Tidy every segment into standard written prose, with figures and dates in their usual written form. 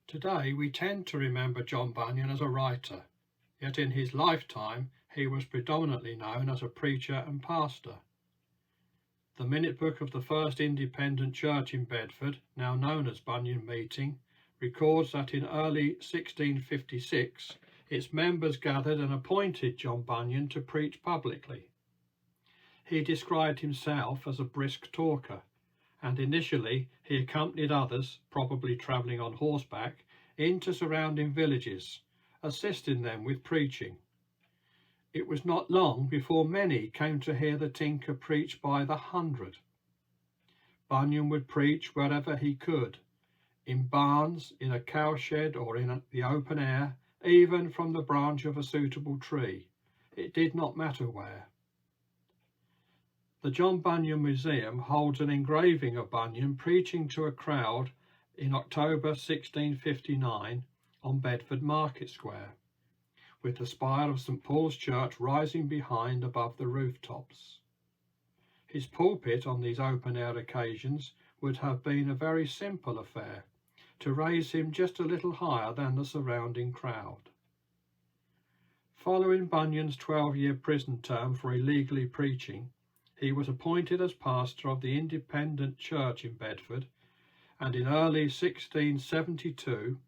Today we tend to remember John Bunyan as a writer, yet in his lifetime he was predominantly known as a preacher and pastor. The minute book of the first independent church in Bedford, now known as Bunyan Meeting, records that in early 1656 its members gathered and appointed John Bunyan to preach publicly. He described himself as a brisk talker, and initially he accompanied others, probably travelling on horseback, into surrounding villages, assisting them with preaching. It was not long before many came to hear the tinker preach by the hundred. Bunyan would preach wherever he could, in barns, in a cowshed, or in the open air, even from the branch of a suitable tree. It did not matter where. The John Bunyan Museum holds an engraving of Bunyan preaching to a crowd in October 1659 on Bedford Market Square, with the spire of St Paul's Church rising behind above the rooftops. His pulpit on these open-air occasions would have been a very simple affair, to raise him just a little higher than the surrounding crowd. Following Bunyan's 12-year prison term for illegally preaching, he was appointed as pastor of the independent church in Bedford, and in early 1672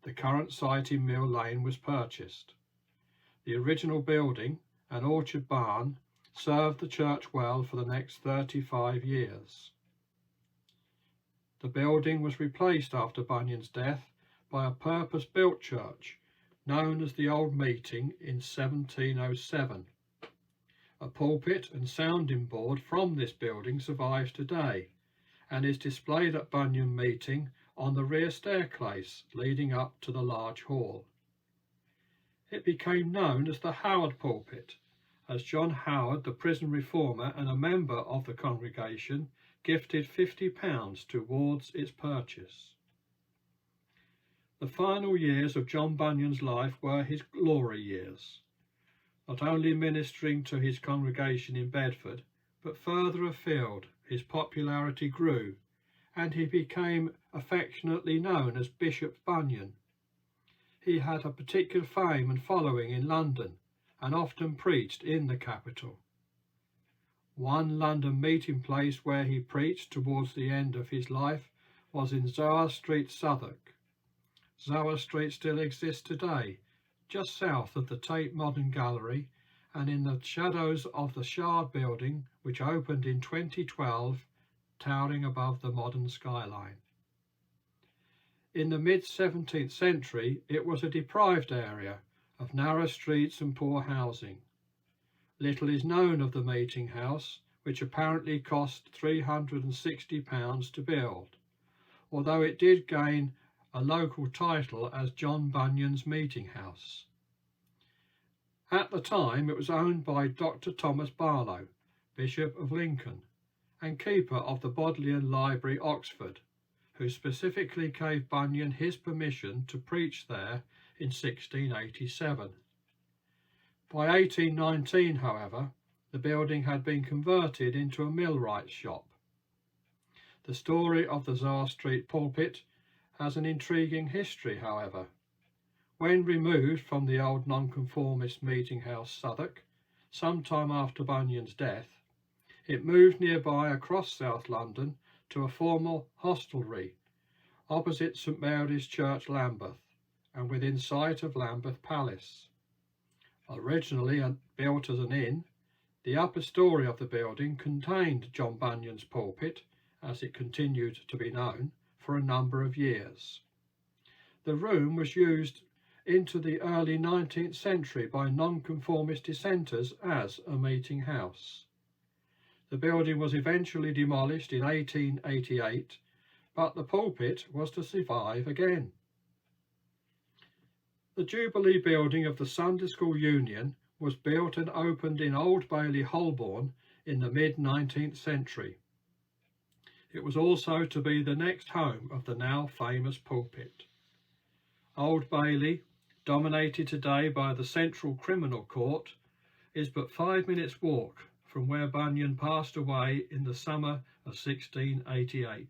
the current site in Mill Lane was purchased. The original building, an orchard barn, served the church well for the next 35 years. The building was replaced after Bunyan's death by a purpose-built church known as the Old Meeting in 1707. A pulpit and sounding board from this building survives today and is displayed at Bunyan Meeting on the rear staircase leading up to the large hall. It became known as the Howard pulpit, as John Howard, the prison reformer and a member of the congregation, gifted £50 towards its purchase. The final years of John Bunyan's life were his glory years, not only ministering to his congregation in Bedford, but further afield his popularity grew, and he became affectionately known as Bishop Bunyan. He had a particular fame and following in London, and often preached in the capital. One London meeting place where he preached towards the end of his life was in Zower Street, Southwark. Zower Street still exists today, just south of the Tate Modern Gallery, and in the shadows of the Shard building, which opened in 2012, towering above the modern skyline. In the mid-17th century, it was a deprived area of narrow streets and poor housing. Little is known of the meeting house, which apparently cost £360 to build, although it did gain a local title as John Bunyan's Meeting House. At the time, it was owned by Dr. Thomas Barlow, Bishop of Lincoln, and keeper of the Bodleian Library, Oxford, who specifically gave Bunyan his permission to preach there in 1687. By 1819, however, the building had been converted into a millwright's shop. The story of the Zower Street pulpit has an intriguing history, however. When removed from the old nonconformist meeting house Southwark, sometime after Bunyan's death, it moved nearby across South London to a former hostelry opposite St Mary's Church, Lambeth, and within sight of Lambeth Palace. Originally built as an inn, the upper story of the building contained John Bunyan's pulpit, as it continued to be known, for a number of years. The room was used into the early 19th century by nonconformist dissenters as a meeting house. The building was eventually demolished in 1888, but the pulpit was to survive again. The Jubilee building of the Sunday School Union was built and opened in Old Bailey, Holborn in the mid-19th century. It was also to be the next home of the now famous pulpit. Old Bailey, dominated today by the Central Criminal Court, is but 5 minutes' walk from where Bunyan passed away in the summer of 1688.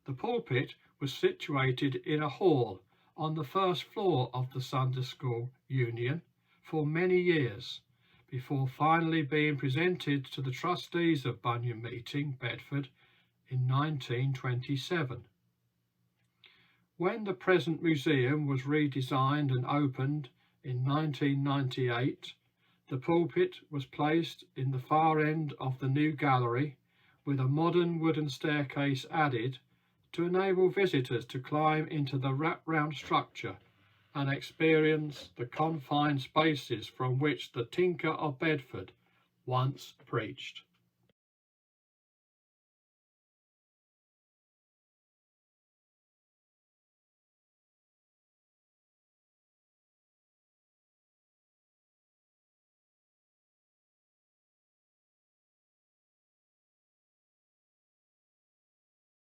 The pulpit was situated in a hall on the first floor of the Sunday School Union for many years, before finally being presented to the trustees of Bunyan Meeting, Bedford, in 1927. When the present museum was redesigned and opened in 1998, the pulpit was placed in the far end of the new gallery, with a modern wooden staircase added to enable visitors to climb into the wrap-round structure and experience the confined spaces from which the Tinker of Bedford once preached.